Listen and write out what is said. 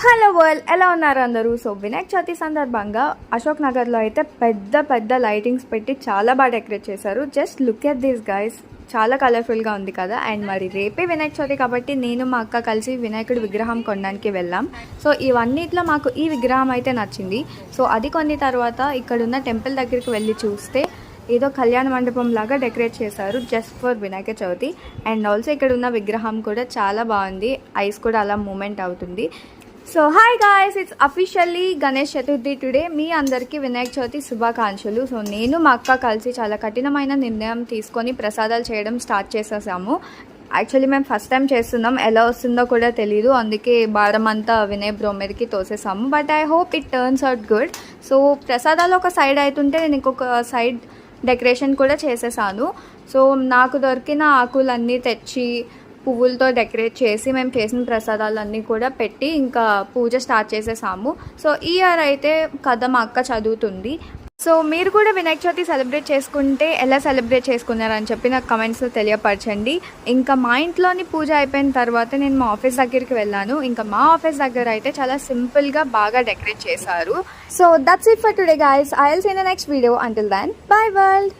Hello world, ఎలా ఉన్నారు అందరూ? సో వినాయక చవితి సందర్భంగా అశోక్ నగర్లో అయితే పెద్ద పెద్ద లైటింగ్స్ పెట్టి చాలా బాగా డెకరేట్ చేశారు. Just look at this guys, చాలా కలర్ఫుల్గా ఉంది కదా. అండ్ మరి రేపే వినాయక చవితి కాబట్టి నేను మా అక్క కలిసి వినాయకుడి విగ్రహం కొనడానికి వెళ్ళాం. సో ఇవన్నిట్లో మాకు ఈ విగ్రహం అయితే నచ్చింది. సో అది కొన్ని తర్వాత ఇక్కడున్న టెంపుల్ దగ్గరికి వెళ్ళి చూస్తే ఏదో కళ్యాణ మండపం లాగా డెకరేట్ చేశారు just for Vinayaka Chavithi. And also ఇక్కడ ఉన్న విగ్రహం కూడా చాలా బాగుంది, ఐస్ కూడా అలా మూమెంట్ అవుతుంది. So hi guys, it's officially Ganesh Chaturthi today. మీ అందరికీ వినాయక చవితి శుభాకాంక్షలు. సో నేను మా అక్క కలిసి చాలా కఠినమైన నిర్ణయం తీసుకొని ప్రసాదాలు చేయడం స్టార్ట్ చేసేసాము. యాక్చువల్లీ మేము ఫస్ట్ టైం చేస్తున్నాం, ఎలా వస్తుందో కూడా తెలీదు, అందుకే భారం అంతా వినయ్ బ్రో మీదకి తోసేసాము. But I hope it turns out good. So ప్రసాదాలు ఒక సైడ్ అవుతుంటే నేను ఇంకొక సైడ్ డెకరేషన్ కూడా చేసేసాను. సో నాకు దొరికిన ఆకులన్నీ తెచ్చి పువ్వులతో డెకరేట్ చేసి మేము చేసిన ప్రసాదాలన్నీ కూడా పెట్టి ఇంకా పూజ స్టార్ట్ చేసేసాము. సో ఈ ఇయర్ అయితే కథ మా అక్క చదువుతుంది. సో మీరు కూడా వినాయక చవితి సెలబ్రేట్ చేసుకుంటే ఎలా సెలబ్రేట్ చేసుకున్నారని చెప్పి నాకు కమెంట్స్లో తెలియపరచండి. ఇంకా మా ఇంట్లోని పూజ అయిపోయిన తర్వాత నేను మా ఆఫీస్ దగ్గరికి వెళ్ళాను. ఇంకా మా ఆఫీస్ దగ్గర అయితే చాలా సింపుల్గా బాగా డెకరేట్ చేశారు. So that's it for today guys. I will see in the next video. Until then, bye world.